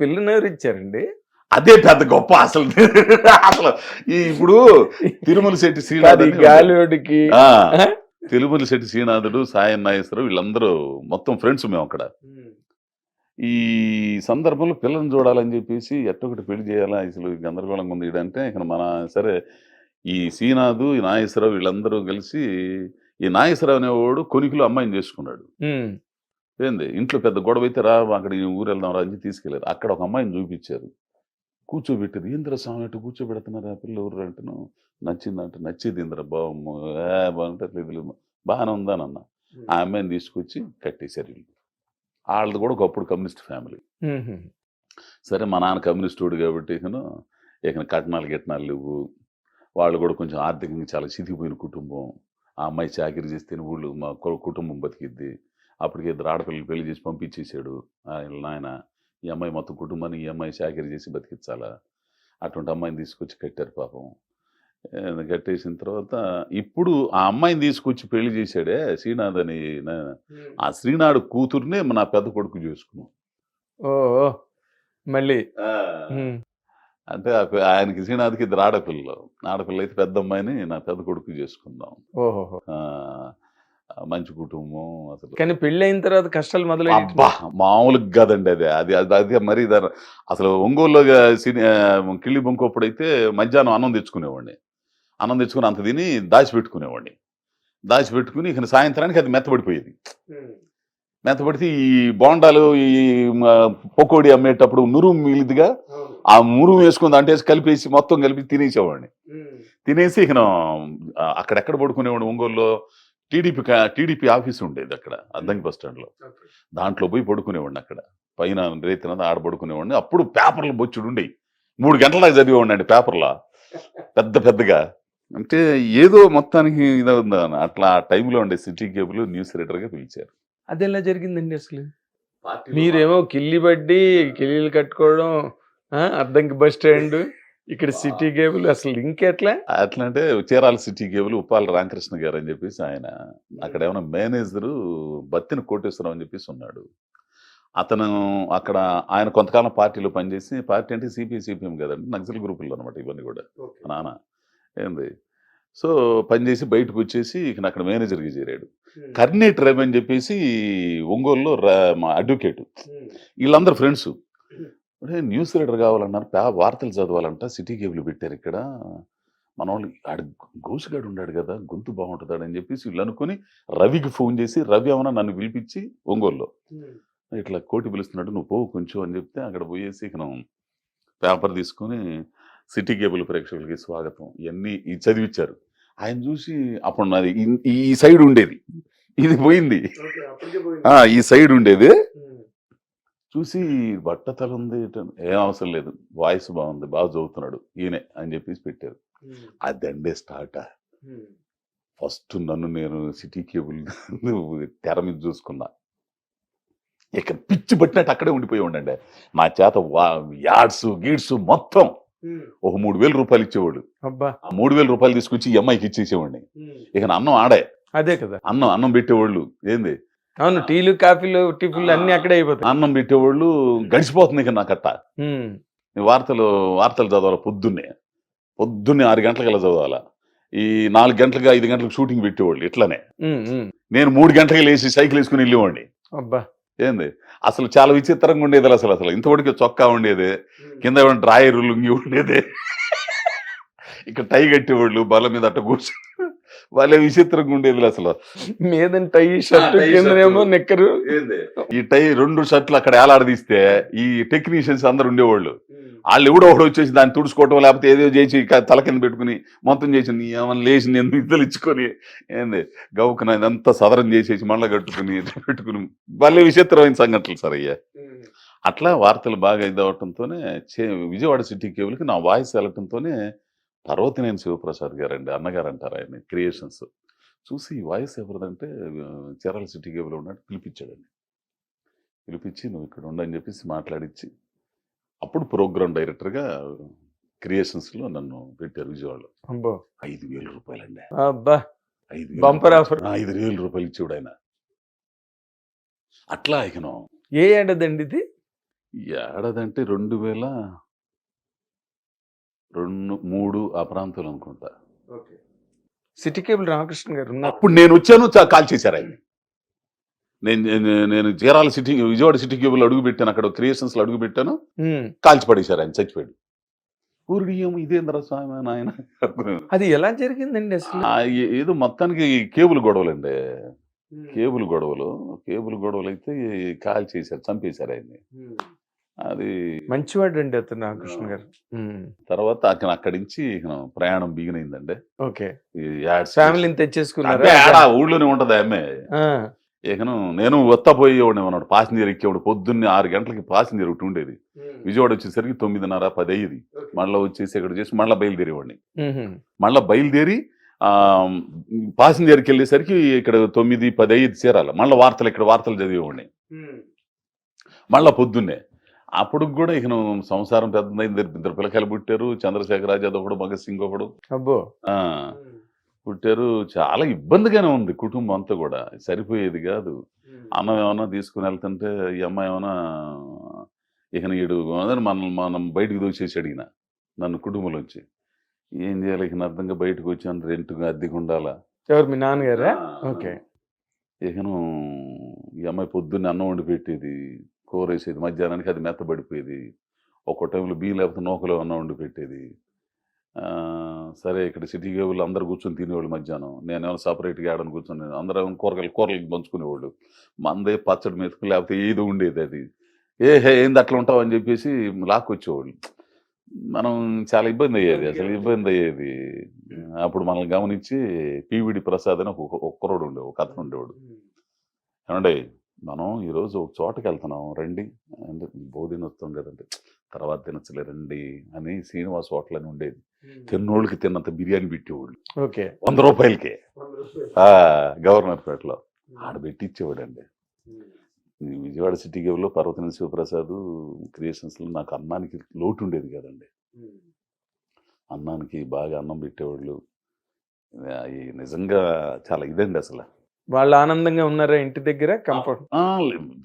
పిల్లని ఎవరు ఇచ్చారండి? అదే పెద్ద గొప్ప అసలు. అసలు ఇప్పుడు తిరుమల శెట్టి కాదు శ్రీనాథ్ ఈ అని గాలివాడికి ఆ, ఆ? తిరుమల శెట్టి శ్రీనాథుడు, సాయం నాగేశ్వరరావు వీళ్ళందరూ మొత్తం ఫ్రెండ్స్ మేము అక్కడ. ఈ సందర్భంలో పిల్లని చూడాలని చెప్పేసి ఎట్టొకటి పెళ్లి చేయాలా, అసలు గందరగోళంగా ఉంది ఈడంటే ఇక మన సరే ఈ శ్రీనాథు, ఈ నాగేశ్వరరావు వీళ్ళందరూ కలిసి ఈ నాగేశ్వరరావు అనేవాడు కొనికిలో అమ్మాయిని చేసుకున్నాడు. ఉమ్, ఏంది ఇంట్లో పెద్ద గొడవ అయితే రా అక్కడ ఈ ఊరు వెళ్దాం రా అని తీసుకెళ్ళారు. అక్కడ ఒక అమ్మాయిని చూపించారు, కూర్చోబెట్టారు. ఏంద్ర స్వామి అటు కూర్చోబెడుతున్నారు, ఆ పిల్ల ఊరు అంటేను నచ్చిందంటే నచ్చేది ఇంద్ర బాగుంటే బాగానే ఉందానన్న. ఆ అమ్మాయిని తీసుకొచ్చి కట్టేశారు వీళ్ళు. వాళ్ళది కూడా ఒకప్పుడు కమ్యూనిస్ట్ ఫ్యామిలీ. ఉమ్, సరే మా నాన్న కమ్యూనిస్టుడు కాబట్టి ఇక కట్నాలు గిట్నాలు లేవు. వాళ్ళు కూడా కొంచెం ఆర్థికంగా చాలా చితికిపోయిన కుటుంబం. ఆ అమ్మాయి చాకరీ చేస్తేనే ఊళ్ళు మా కుటుంబం బతికిద్ది. అప్పటికి ఇద్దరు ఆడపిల్లలు పెళ్లి చేసి పంపించేసాడు ఆయన నాయన. ఈ అమ్మాయి మొత్తం కుటుంబాన్ని ఈ అమ్మాయి చాకరీ చేసి బతికించాలా. అటువంటి అమ్మాయిని తీసుకొచ్చి కట్టారు పాపం. కట్టేసిన తర్వాత ఇప్పుడు ఆ అమ్మాయిని తీసుకొచ్చి పెళ్లి చేశాడే శ్రీనాథ్ అని, ఆ శ్రీనాథ్ కూతుర్నే నా పెద్ద కొడుకు చేసుకున్నాం. ఓ ఓ, మళ్ళీ ఉమ్, అంటే ఆయనకి శ్రీనాథ్కి ఇద్దరు ఆడపిల్లలు. ఆడపిల్ల అయితే పెద్ద అమ్మాయిని నా పెద్ద కొడుకు చేసుకుందాం. ఓహో. ఆ, మంచి కుటుంబం అసలు. కానీ పెళ్లి అయిన తర్వాత కష్టాలు మొదలయ్యి. అబ్బా మామూలుగా కాదండి. అదే మరి అసలు ఒంగోలులో కిళ్ళి బొంకోప్పుడైతే మధ్యాహ్నం అన్నం తెచ్చుకునేవాడిని. అన్నం తెచ్చుకుని అంత తిని దాచిపెట్టుకునేవాడిని. దాచిపెట్టుకుని ఇక సాయంత్రానికి అది మెత్తబడిపోయేది. మెత్తబడితే ఈ బోండాలు ఈ పకోడీ అమ్మేటప్పుడు నురుము మిగిలిదిగా, ఆ మురుము వేసుకుని దాంట్లో వేసి కలిపేసి మొత్తం కలిపి తినేసేవాడిని. తినేసి ఇక అక్కడెక్కడ పడుకునేవాడిని ఒంగోలులో టీడీపీ ఆఫీస్ ఉండేది అక్కడ అద్దంకి బస్ స్టాండ్లో. దాంట్లో పోయి పడుకునేవాడిని. అక్కడ పైన రేతిన ఆడ పడుకునేవాడిని. అప్పుడు పేపర్లు బొచ్చుడు ఉండేవి. 3 గంటల దాకా చదివేవాడిని అండి పేపర్లో పెద్దగా. అంటే ఏదో మొత్తానికి ఇదవుందా అట్లా ఆ టైంలో ఉండే సిటీ కేబుల్ న్యూస్ రీడర్గా పిలిచారు. అది ఎలా జరిగిందండి అసలు? మీరేమో కిల్లి బడ్డి కిల్లీలు కట్టుకోవడం, అద్దంకి బస్ స్టాండ్, ఇక్కడ సిటీ కేబుల్, అసలు ఇంకెట్లా? అట్లా అంటే చీరాల సిటీ కేబుల్ ఉప్పాల రామకృష్ణ గారు అని చెప్పేసి ఆయన అక్కడ ఏమైనా మేనేజరు బత్తిన కోటేశ్వరం అని చెప్పేసి ఉన్నాడు. అతను అక్కడ ఆయన కొంతకాలం పార్టీలో పనిచేసి, పార్టీ అంటే సిపిఎం కదండి, నక్సల్ గ్రూపుల్లో అనమాట ఇవన్నీ కూడా నాన్న ఏంది. సో పనిచేసి బయటకు వచ్చేసి ఇక అక్కడ మేనేజర్గా చేరాడు. కర్నేట్ రవి అని చెప్పేసి ఒంగోలులో మా అడ్వకేటు. వీళ్ళందరూ ఫ్రెండ్స్. న్యూస్ రీడర్ కావాలన్నారు, వార్తలు చదవాలంట, సిటీ కేబుల్ పెట్టారు ఇక్కడ, మన వాళ్ళు ఆడ గోసుగాడు ఉన్నాడు కదా గొంతు బాగుంటుందాడు అని చెప్పేసి వీళ్ళు అనుకుని రవికి ఫోన్ చేసి, రవి ఏమన్నా నన్ను పిలిపించి ఒంగోలులో ఇట్లా కోటి పిలుస్తున్నాడు నువ్వు పో కొంచెం అని చెప్తే అక్కడ పోయేసి ఇక పేపర్ తీసుకుని సిటీ కేబుల్ ప్రేక్షకులకి స్వాగతం ఇవన్నీ చదివించారు. ఆయన చూసి అప్పుడు నాది ఈ సైడ్ ఉండేది, ఇది పోయింది, ఈ సైడ్ ఉండేది. చూసి బట్టతల ఉంది, ఏం అవసరం లేదు, వాయిస్ బాగుంది, బాగా చదువుతున్నాడు ఈయనే అని చెప్పేసి పెట్టారు. అదండే స్టార్ట్. ఫస్ట్ నన్ను నేను సిటీ కేబుల్ తెర మీద చూసుకున్నా. ఇక పిచ్చి పట్టినట్టు అక్కడే ఉండిపోయి ఉండండి. నా చేత యాడ్స్ గీడ్స్ మొత్తం ఒక 3,000 రూపాయలు ఇచ్చేవాడు. ఆ 3,000 రూపాయలు తీసుకొచ్చి ఈ అమ్మాయికి ఇచ్చేసేవాడిని. ఇక అన్నం ఆడే, అదే కదా అన్నం పెట్టేవాళ్ళు. ఏంది అవును, టీలు కాఫీలు టిఫిన్లు అన్ని అక్కడే అయిపోతాయి. అన్నం పెట్టేవాళ్ళు. గడిచిపోతుంది ఇక నాకట్ట. వార్తలు చదవాలి పొద్దున్నే 6 గంటలకల్లా చదవాలా. ఈ 4 గంటలకు 5 గంటలకు షూటింగ్ పెట్టేవాళ్ళు. ఇట్లనే నేను 3 గంటలకి లేచి సైకిల్ వేసుకుని వెళ్ళేవాడిని. అబ్బా ఏంది అసలు చాలా విచిత్రంగా ఉండేది. అసలు ఇంతవరకు చొక్కా ఉండేది, కింద డ్రాయరు లుంగి ఉండేది, ఇక్కడ టై కట్టేవాళ్ళు బల మీద అట్ట కూర్చో, వాళ్ళే విచిత్రంగా ఉండేది. అసలు మీద టై షర్ట్ కిందనేమో నిక్కరు. ఈ టై 2 షర్ట్లు అక్కడ ఏలాడదీస్తే ఈ టెక్నీషియన్స్ అందరు ఉండేవాళ్ళు. వాళ్ళు ఎవడో ఒకడు వచ్చేసి దాన్ని తుడుచుకోవటం లేకపోతే ఏదో చేసి తల కింద పెట్టుకుని మొత్తం చేసి ఏమన్నా లేచి నేను నిద్రలు ఇచ్చుకొని ఏంది గౌకున ఇదంతా సదరం చేసేసి మళ్ళీ కట్టుకుని పెట్టుకుని వాళ్ళే విచిత్రమైన సంఘటనలు సార్ అయ్యా. అట్లా వార్తలు బాగా ఇదవటంతోనే విజయవాడ సిటీ కేబుల్కి నా వాయిస్ వెళ్ళటంతోనే పర్వతనేని శివప్రసాద్ గారండి, అన్నగారు అంటారు ఆయన, క్రియేషన్స్ చూసి ఈ వాయిస్ ఎవరిదంటే చీరాల సిటీ కేబుల్ ఉన్నట్టు పిలిపించాడండి. పిలిపించి నువ్వు ఇక్కడ ఉండని చెప్పేసి మాట్లాడించి అప్పుడు ప్రోగ్రామ్ డైరెక్టర్గా క్రియేషన్స్లో నన్ను పెట్టారు విజయవాడలో. 5,000 రూపాయలండి. 5,000 రూపాయలు ఇచ్చేవాడు ఆయన. అట్లా ఇకను ఏ ఏడాదండి ఇది? ఏడాదంటే 2003 ఆ ప్రాంతంలో అనుకుంటా. సిటీ కేబుల్ రామకృష్ణ గారు ఉన్నారు. అప్పుడు నేను వచ్చాను, కాల్ చేశారు ఆయన. నేను జీరాల సిటీ, విజయవాడ సిటీ కేబుల్ అడుగు పెట్టాను, అక్కడ క్రియేషన్స్ లో అడుగు పెట్టాను, కాల్చి పడేశారు ఆయన, చచ్చిపోయాడు. ఊరిడి ఇదేంద్ర స్వామి ఆయన. అది ఎలా జరిగిందండి అసలు? ఏదో మొత్తానికి కేబుల్ గొడవలండి, కేబుల్ గొడవలు అయితే కాల్ చేశారు, చంపేశారు ఆయన్ని. అది మంచివాడు అండి అతను రామకృష్ణ గారు. తర్వాత అక్కడి నుంచి ప్రయాణం బిగినైందండి. ఓకే, ఈ యాడ్స్ ఫ్యామిలీని తెచ్చేసుకున్నారా? ఊళ్ళోనే ఉంటది ఆమె. ఇకను నేను వత్తా పోయేవాడిని అన్నాడు, పాసింజర్ ఎక్కేవాడు. పొద్దున్నే 6 గంటలకి పాసింజర్ ఒకటి ఉండేది, విజయవాడ వచ్చేసరికి 9:30, 10 అయ్యేది. మళ్ళీ వచ్చేసి ఇక్కడ చేసి మళ్ళీ బయలుదేరేవాడిని. మళ్ళీ బయలుదేరి పాసింజర్కి వెళ్ళేసరికి ఇక్కడ 9, 10 అయ్యేది చేరాలి. మళ్ళీ ఇక్కడ వార్తలు చదివేవాడిని మళ్ళీ పొద్దున్నే. అప్పుడు కూడా ఇక సంసారం పెద్దదైంది, 2 పిల్లకాయలు పుట్టారు. చంద్రశేఖర్ ఆజాద్ ఒకడు, భగత్ సింగ్ ఒకడు పుట్టారు. చాలా ఇబ్బందిగానే ఉంది కుటుంబం అంతా కూడా, సరిపోయేది కాదు. అన్నం ఏమైనా తీసుకుని వెళ్తుంటే ఈ అమ్మాయి ఏమైనా ఈడు మనం బయటకు దోచేసి అడిగిన నన్ను కుటుంబంలోంచి. ఏం చేయాలి ఇక అర్థంగా బయటకు వచ్చాను, రెంట్గా అద్దెకు ఉండాలా. ఎవరు, మీ నాన్నగారా? ఓకే. ఇకను ఈ అమ్మాయి పొద్దున్నే అన్నం వండి పెట్టేది, కూర వేసేది, మధ్యాహ్నానికి అది మెత్తబడిపోయేది. ఒక్కో టైంలో బియ్యం లేకపోతే నూకలో అన్నం వండి పెట్టేది. సరే ఇక్కడ సిటీ కేబుల్ అందరు కూర్చొని తినేవాళ్ళు మధ్యాహ్నం, నేనేమో సపరేట్గా ఆడని కూర్చొని, అందరం కూరలు పంచుకునేవాళ్ళు. మందే పచ్చడి మెతుకు లేకపోతే ఏదో ఉండేది. అది ఏంది అట్లా ఉంటావు అని చెప్పేసి లాక్కొచ్చేవాళ్ళు. మనం చాలా ఇబ్బంది అయ్యేది, అసలు ఇబ్బంది అయ్యేది. అప్పుడు మనల్ని గమనించి పివిడి ప్రసాద్ అని ఒక్కరోడు ఉండేవాడు, ఒక అతను ఉండేవాడు. ఏమండే మనం ఈరోజు ఒక చోటకి వెళ్తున్నాం రండి అంటే, బోధిన వస్తాం కదండి, తర్వాత తినచ్చలే రండి అని శ్రీనివాస్ హోటల్ అని ఉండేది. తిన్నోళ్ళకి తిన్నంత బిర్యానీ పెట్టేవాళ్ళు. 100 రూపాయలకే గవర్నర్ పేటలో ఆడ పెట్టించేవాడు అండి. విజయవాడ సిటీ కేబుల్లో పర్వతనేని శివప్రసాద్ క్రియేషన్స్లో నాకు అన్నానికి లోటు ఉండేది కదండి. అన్నానికి బాగా అన్నం పెట్టేవాళ్ళు. నిజంగా చాలా ఇదండి అసలు. వాళ్ళు ఆనందంగా ఉన్నారా ఇంటి దగ్గర? కంఫర్ట్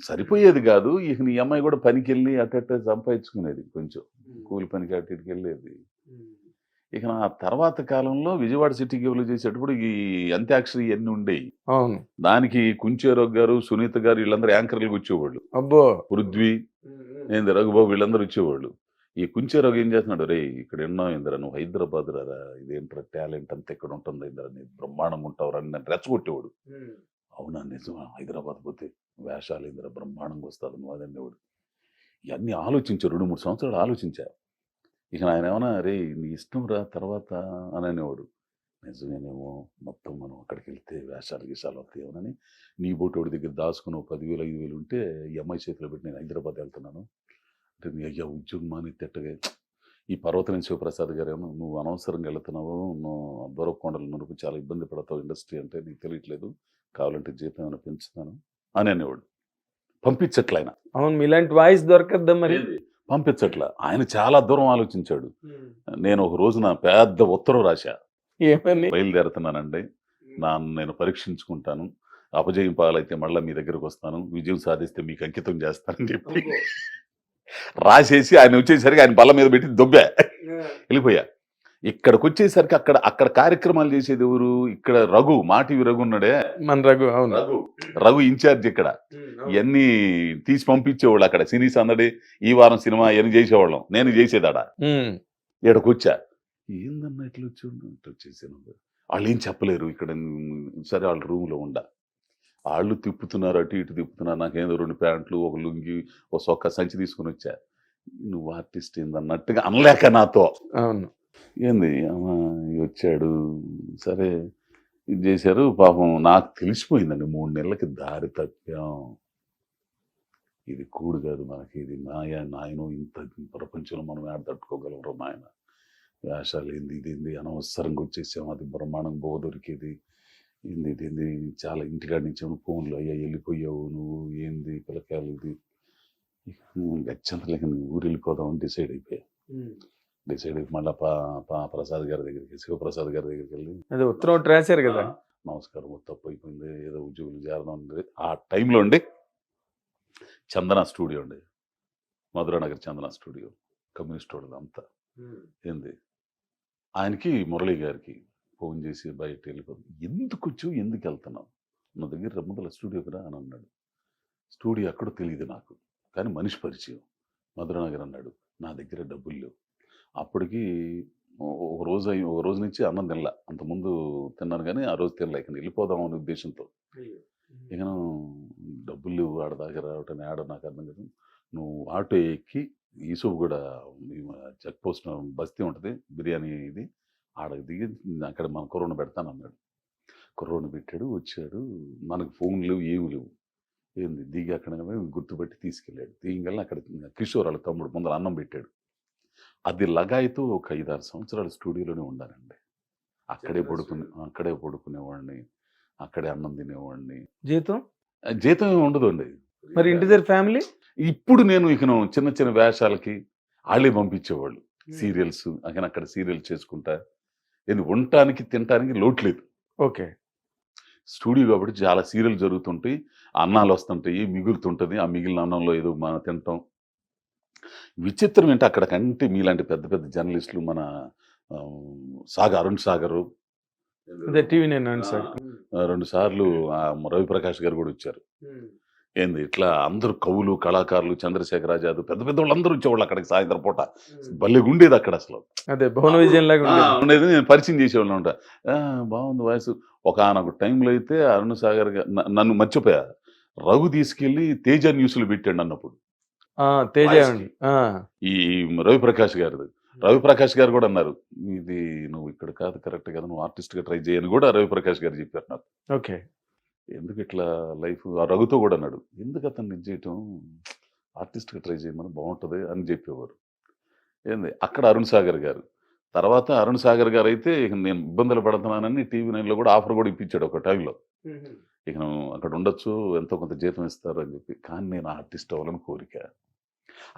సరిపోయేది కాదు. ఇక నీ అమ్మాయి కూడా పనికి వెళ్ళి అట్ట సంపాదించుకునేది, కొంచెం కూలి పనికి అటు ఇటుకి వెళ్ళేది. ఇక ఆ తర్వాత కాలంలో విజయవాడ సిటీ కేబుల్ చేసేటప్పుడు ఈ అంత్యాక్షరి ఇవన్నీ ఉండేవి. దానికి కుంచేరావు గారు, సునీత గారు వీళ్ళందరూ యాంకర్లకు వచ్చేవాళ్ళు. పృథ్వీ, రఘుబాబు వీళ్ళందరూ వచ్చేవాళ్ళు. ఈ కుంచేరావు ఏం చేస్తున్నాడు, రే ఇక్కడ ఎన్నో ఇందిరా, నువ్వు హైదరాబాద్ రారా, ఇదేంట్రా టాలెంట్ అంతా ఇక్కడ ఉంటుంది ఇందిరా, నీ బ్రహ్మాండంగా ఉంటావు అని నన్ను రెచ్చగొట్టేవాడు. అవునా నిజమా, హైదరాబాద్ పోతే వేషాలు ఇందిరా బ్రహ్మాండంగా వస్తుంది నువ్వు అదనేవాడు. ఇవన్నీ ఆలోచించా, 2-3 సంవత్సరాలు ఆలోచించా. ఇక ఆయన ఏమన్నా రే నీ ఇష్టం రా తర్వాత అని అనేవాడు. నిజమేనేమో, మొత్తం మనం అక్కడికి వెళ్తే వేషాలు గీషాలు వస్తాయేమోనని నీ బోటోడి దగ్గర దాచుకుని 10,000, 5,000 ఉంటే ఈ అమ్మాయి చేతిలో పెట్టి నేను హైదరాబాద్ వెళ్తున్నాను అంటే, నీ అయ్యా ఉద్యోగం మాని తిట్టగా. ఈ పర్వతనేని శివప్రసాద్ గారు ఏమో, నువ్వు అనవసరంగా వెళ్తున్నావు, నువ్వు దొరకొండలు నువ్వు చాలా ఇబ్బంది పడతావు ఇండస్ట్రీ అంటే, నీకు తెలియట్లేదు, కావాలంటే జీతం ఏమైనా పెంచుతాను అని అనేవాడు. పంపించట్ల ఆయన. అవును, మీలాంటి వాయిస్ దొరకద్దా మరి? పంపించట్ల. ఆయన చాలా దూరం ఆలోచించాడు. నేను ఒక రోజున పెద్ద ఉత్తరం రాశా, బయలుదేరుతున్నానండి, నేను పరీక్షించుకుంటాను, అపజయం పాలైతే మళ్ళీ మీ దగ్గరకు వస్తాను, విజయం సాధిస్తే మీకు అంకితం చేస్తానని చెప్పి రాసేసి ఆయన వచ్చేసరికి ఆయన బల్ల మీద పెట్టి దొబ్బా, వెళ్ళిపోయా. ఇక్కడికి వచ్చేసరికి అక్కడ కార్యక్రమాలు చేసేది ఎవరు, ఇక్కడ రఘు, మాటివి రఘు ఉన్నాడే, మన రఘు ఇన్ఛార్జ్. ఇక్కడ ఇవన్నీ తీసి పంపించేవాళ్ళు. అక్కడ సినీ సందడి, ఈ వారం సినిమా ఇవన్నీ చేసేవాళ్ళం, నేను చేసేదాడ. ఇక్కడికి వచ్చా, ఏందన్నా ఇట్లా వచ్చేసాను. వాళ్ళు ఏం చెప్పలేరు ఇక్కడ. సరే వాళ్ళ రూమ్లో వాళ్ళు తిప్పుతున్నారు, అటు ఇటు తిప్పుతున్నారు. నాకేదో 2 ప్యాంట్లు, ఒక లుంగి, ఒక సొక్క సంచి తీసుకుని వచ్చా. నువ్వు ఆర్టిస్ట్ ఏందన్నట్టుగా అనలేక నాతో. అవును, ఏంది వచ్చాడు, సరే ఇది చేశారు. పాపం నాకు తెలిసిపోయిందండి, 3 నెలలకి దారి తప్పాం, ఇది కూడు కాదు మనకి, ఇది నాయన ఇంత ప్రపంచంలో మనం ఏడ తట్టుకోగలరు నాయన, వేషాలు ఏంది, ఇదేంది, అనవసరంగా వచ్చేసాం, అది బ్రహ్మాండం బో దొరికేది, ఏంది ఇదేంది, చాలా ఇంటికాడ నుంచి ఫోన్లు, అయ్యా వెళ్ళిపోయావు నువ్వు, ఏంది పిల్లకాయలు, ఇది గచ్చంతలేక ఊరు వెళ్ళిపోదామని డిసైడ్ అయిపోయా. డిసైడ్ అయ్యి మళ్ళీ ప్రసాద్ గారి దగ్గరికి, శివప్రసాద్ గారి దగ్గరికి వెళ్ళి అదే ఉత్తరం రాశారు కదా, నమస్కారం తప్పు అయిపోయింది, ఏదో ఉద్యోగులు చేరదాం. ఆ టైంలో చందన స్టూడియో మధురానగర్ చందన స్టూడియో, కమ్యూనిస్ట్ వాళ్ళది అంతా. ఏంది ఆయనకి మురళి గారికి ఫోన్ చేసి బయట వెళ్ళిపోతుంది. ఎందుకు వచ్చావు, ఎందుకు వెళ్తున్నావు, నా దగ్గర రమ్మదల స్టూడియోకి రా అని అన్నాడు. స్టూడియో ఎక్కడో తెలియదు నాకు, కానీ మనిషి పరిచయం. మధురానగర్ అన్నాడు. నా దగ్గర డబ్బులు లేవు. అప్పటికి ఒక రోజు నుంచి అన్నం తినలా. అంతకుముందు తిన్నాను కానీ ఆ రోజు తినలే. ఇక వెళ్ళిపోదాం అనే ఉద్దేశంతో. ఇక డబ్బులు లేవు, ఆడ దగ్గర రావటం ఆడ నాకు అర్థం కాదు. నువ్వు ఆటో ఎక్కి యూసుఫ్ కూడా చెక్ పోస్ట్ బస్తీ ఉంటుంది బిర్యానీ ఇది, ఆడకి దిగి అక్కడ మన కుర్రోని పెడతాను అన్నాడు. కుర్రోని పెట్టాడు, వచ్చాడు. మనకు ఫోన్ లేవు, ఏమి లేవు. ఏంది దిగి అక్కడ గుర్తుపెట్టి తీసుకెళ్ళాడు. దిగల్లా అక్కడ కిషోర్ వాళ్ళ తమ్ముడు ముందర అన్నం పెట్టాడు. అది లగాయితో ఒక 5-6 సంవత్సరాలు స్టూడియోలోనే ఉండాలండి. అక్కడే పడుకునేవాడిని, అక్కడే అన్నం తినేవాడిని. జీతం జీతం ఏమి ఉండదు అండి. మరి ఇంటి దగ్గర ఫ్యామిలీ? ఇప్పుడు నేను ఇక చిన్న చిన్న వేషాలకి వాళ్ళే పంపించేవాళ్ళు. సీరియల్స్ అక్కడ సీరియల్ చేసుకుంటా. ఉండటానికి తినటానికి లోటు లేదు. ఓకే. స్టూడియో కాబట్టి చాలా సీరియల్ జరుగుతుంటాయి, అన్నాలు వస్తుంటాయి, మిగులుతుంటుంది. ఆ మిగిలిన అన్నంలో ఏదో మనం తింటాం. విచిత్రం ఏంటి అక్కడికంటే మీలాంటి పెద్ద పెద్ద జర్నలిస్టులు మన అరుణ్ సాగరు, టీవీ 2 సార్లు రవిప్రకాష్ గారు కూడా వచ్చారు. ఏంది ఇట్లా అందరూ కవులు, కళాకారులు, చంద్రశేఖర్ ఆజాద్, పెద్ద పెద్ద వాళ్ళందరూ వచ్చేవాళ్ళు అక్కడికి సాయంత్రం పూట. భలే ఉండేది అక్కడ అసలు. అదే భువన విజయం లాగా ఉండేది. నేను పరిచయం చేసేవాళ్ళు ఉంటా. బాగుంది వాయిస్. ఒకనొక టైంలో అయితే అరుణ్ సాగర్ నన్ను మర్చిపోయా. రఘు తీసుకెళ్లి తేజ న్యూస్లు పెట్టాడు అన్నప్పుడు. తేజ ఈ రవిప్రకాష్ గారిది. రవిప్రకాష్ గారు కూడా అన్నారు, ఇది నువ్వు ఇక్కడ కాదు, కరెక్ట్ కదా, నువ్వు ఆర్టిస్ట్ గా ట్రై చేయని కూడా రవిప్రకాష్ గారు చెప్పారు నాకు. ఓకే. ఎందుకు ఇట్లా లైఫ్, ఆ రఘుతో కూడా అన్నాడు, ఎందుకు అతన్ని చేయటం, ఆర్టిస్ట్ గా ట్రై చేయమని బాగుంటది అని చెప్పేవారు. ఏంది అక్కడ అరుణ్ సాగర్ గారు. తర్వాత అరుణ్ సాగర్ గారు అయితే ఇక నేను ఇబ్బందులు పడుతున్నానని టీవీ 9లో కూడా ఆఫర్ కూడా ఇప్పించాడు ఒక టైంలో. ఇక అక్కడ ఉండొచ్చు, ఎంతో కొంత జీతం ఇస్తారు అని చెప్పి. కానీ నేను ఆర్టిస్ట్ అవ్వాలని కోరిక.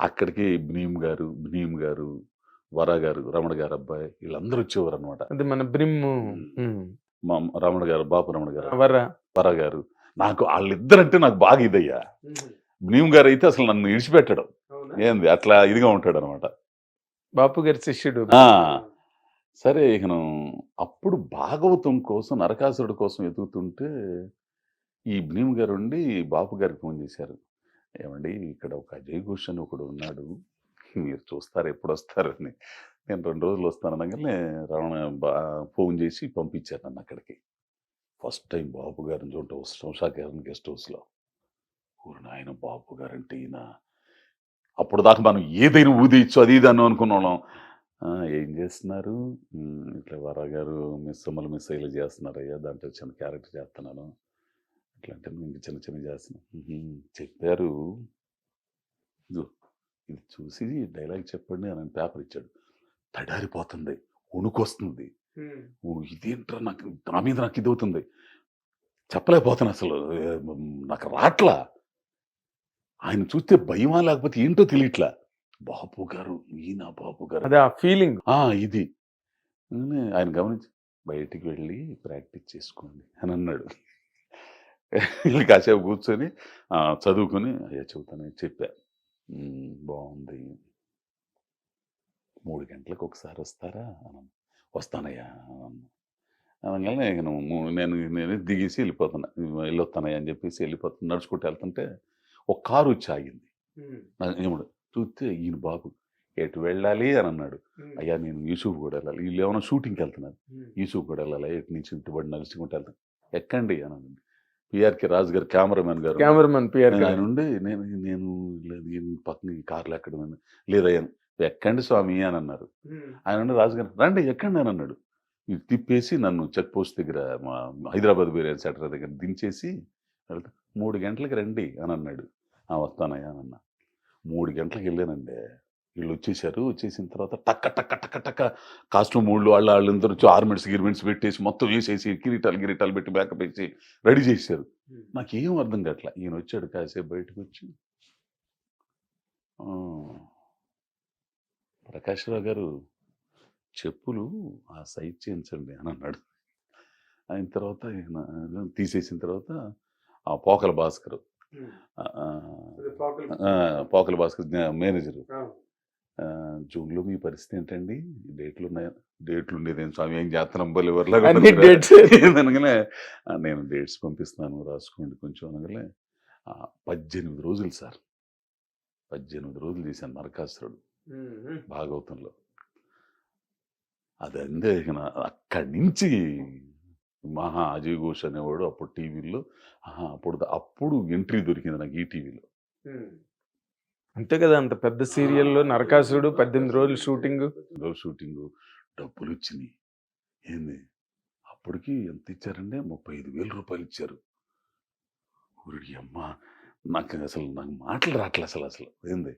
అక్కడికి భీమ్ గారు, వర గారు, రమణ గారు అబ్బాయి, వీళ్ళందరూ వచ్చేవారు అనమాట. మన బ్రిమ్ రమణ గారు, బాపు రమణ గారు, వర గారు. నాకు వాళ్ళిద్దరంటే నాకు బాగా ఇదయ్యా. భీమ్ గారు అయితే అసలు నన్ను ఇడిచిపెట్టడం, ఏంది అట్లా ఇదిగా ఉంటాడు అనమాట. బాపు గారి శిష్యుడు. సరే ఇక అప్పుడు భాగవతం కోసం, నరకాసురుడు కోసం ఎదుగుతుంటే ఈ భీమ్ గారు ఉండి బాపు గారికి ఫోన్ చేశారు. ఏమండి ఇక్కడ ఒక అజయ్ ఘోష్ అని ఒకడు ఉన్నాడు, మీరు చూస్తారు ఎప్పుడు వస్తారని. నేను 2 రోజులు వస్తాను అనగానే ఫోన్ చేసి పంపించారు నన్ను అక్కడికి. ఫస్ట్ టైం బాపు గారిని చూడటం శంషాకరణ్ గెస్ట్ హౌస్లో. ఆయన బాపు గారంటే ఈయన. అప్పుడు దాకా మనం ఏదైనా ఊదేయచ్చు అది ఇది అన్నాం అనుకున్నాం. ఏం చేస్తున్నారు, ఇట్లా వర గారు మిస్ అయ్యేలా చేస్తున్నారయ్యా, దాంట్లో చిన్న క్యారెక్టర్ చేస్తున్నాను, ఇట్లా అంటే ఇంక చిన్న చిన్న చేస్తున్నాను చెప్పారు. ఇది చూసి డైలాగ్ చెప్పండి అని పేపర్ ఇచ్చాడు. తడారిపోతుంది, వణుకొస్తుంది. ఇదేంట్రా, నా మీద నాకు ఇది అవుతుంది, చెప్పలేకపోతున్నా అసలు, నాకు రాట్లా. ఆయన చూస్తే భయమా లేకపోతే ఏంటో తెలియట్లా. బాపు గారు, ఈయన బాపు గారు, అదే ఆ ఫీలింగ్. ఇది ఆయన గమనించి బయటికి వెళ్ళి ప్రాక్టీస్ చేసుకోండి అని అన్నాడు. వీళ్ళు కాసేపు కూర్చొని చదువుకొని అయ్యా చెబుతానని చెప్పా. బాగుంది, 3 గంటలకు ఒకసారి వస్తారా అని. వస్తానయ్యా అనగానే నేను దిగేసి వెళ్ళొస్తానయ్యా అని చెప్పేసి వెళ్ళిపోతాను. నడుచుకుంటూ వెళ్తుంటే ఒక కారు వచ్చి ఆగింది. ఏమడు చూస్తే ఈయన బాబు, ఎటు వెళ్ళాలి అని అన్నాడు. అయ్యా నేను యూసుఫ్ కూడా వెళ్ళాలి, వీళ్ళు ఏమైనా షూటింగ్కి వెళ్తున్నారు, యూసుఫ్ కూడా వెళ్ళాలి, ఎటు నుంచి ఇటుబడి నడుచుకుంటూ వెళ్తాను, ఎక్కండి అని అన్నాడు. పిఆర్కే రాజు గారు, కెమెరామెన్ గారు, ఆయన ఉండి నేను పక్కన కార్లు ఎక్కడం లేదయ్యా, ఎక్కండి స్వామి అని అన్నారు. ఆయన రాజు గారు రండి ఎక్కండి అని అన్నాడు. ఇది తిప్పేసి నన్ను చెక్ పోస్ట్ దగ్గర మా హైదరాబాద్ బిర్యానీ సెంటర్ దగ్గర దించేసి 3 గంటలకు రండి అని అన్నాడు. వస్తానయ్యా అని అన్నా. 3 గంటలకు వెళ్ళానండి. వీళ్ళు వచ్చేసారు. వచ్చేసిన తర్వాత టక్క టక్క టక్క టక్క కాస్ట్యూమ్ వాళ్ళందరూ వచ్చి గిర్మెంట్స్ పెట్టేసి మొత్తం వేసేసి గిరిటాలు పెట్టి మేకప్ వేసి రెడీ చేశారు. నాకేం అర్థం కావట్లా. ఈయన వచ్చాడు, కాసేపు బయటకు వచ్చి ప్రకాశ్రావు గారు చెప్పులు ఆ సైజ్ చేయించండి అని అన్నాడు. అయిన తర్వాత తీసేసిన తర్వాత ఆ పోకల భాస్కర్ పోకల భాస్కర్ మేనేజరు. జూన్లో మీ పరిస్థితి ఏంటండి, డేట్లు ఉన్నాయా? డేట్లు ఉండేదేం స్వామి, ఏం చేస్తున్నాం అన్ని డేట్స్ అనగానే నేను డేట్స్ పంపిస్తున్నాను రాసుకోండి కొంచెం అనగానే 18 రోజులు సార్, 18 రోజులు చేశాను నరకాసురుడు భాగవతంలో. అది అందే అక్కడి నుంచి మహా అజయ్ ఘోష్ అనేవాడు అప్పుడు టీవీలో, అప్పుడు ఎంట్రీ దొరికింది నాకు ఈటీవీలో. అంతే కదా, అంత పెద్ద సీరియల్లో నరకాసురుడు 18 రోజులు షూటింగ్. డబ్బులు వచ్చినాయి. ఏంది అప్పటికి ఎంత ఇచ్చారంటే 35,000 రూపాయలు ఇచ్చారు. ఊరికి అమ్మ, నాకు మాటలు రావట్లే అసలు ఏంది.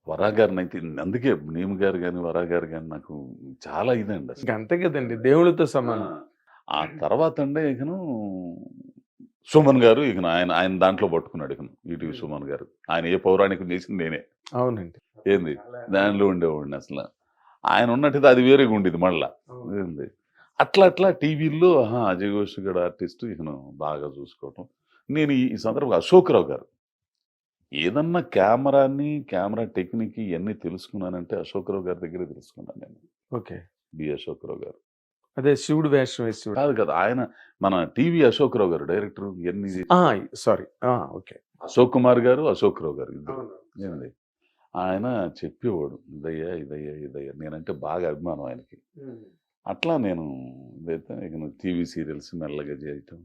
వరా గారిని అయితే అందుకే నేమ్ గారు కానీ వరా గారు కానీ నాకు చాలా ఇదండి అసలు. అంతే కదండి, దేవుళ్ళతో సమానం. ఆ తర్వాత అండి ఇకను సుమన్ గారు ఆయన దాంట్లో పట్టుకున్నాడు ఈటీవీ సుమన్ గారు. ఆయన ఏ పౌరాణికం చేసింది నేనే. అవునండి. ఏంది దానిలో ఉండేవాడిని అసలు. ఆయన ఉన్నట్టుది అది వేరేగా ఉండేది మళ్ళా. ఏంది అట్లా టీవీల్లో అజయ్ ఘోష్ గారు ఆర్టిస్ట్ బాగా చూసుకోవటం. నేను ఈ సందర్భంగా అశోక్రావు గారు, ఏదన్నా కెమెరా టెక్నిక్ ఇవన్నీ తెలుసుకున్నానంటే అశోక్రావు గారి దగ్గరే తెలుసుకున్నాను నేను. ఓకే. బి అశోక్రావు గారు. అదే శివుడు వేషం వేసి కాదు కదా, ఆయన మన టీవీ అశోక్రావు గారు డైరెక్టర్ ఇవన్నీ. Sorry, okay. అశోక్ కుమార్ గారు, అశోక్రావు గారు ఇద్దరు. ఏంది ఆయన చెప్పేవాడు, ఇదయ్యా నేనంటే బాగా అభిమానం ఆయనకి. అట్లా నేను ఇదైతే టీవీ సీరియల్స్ మెల్లగా చేయటం.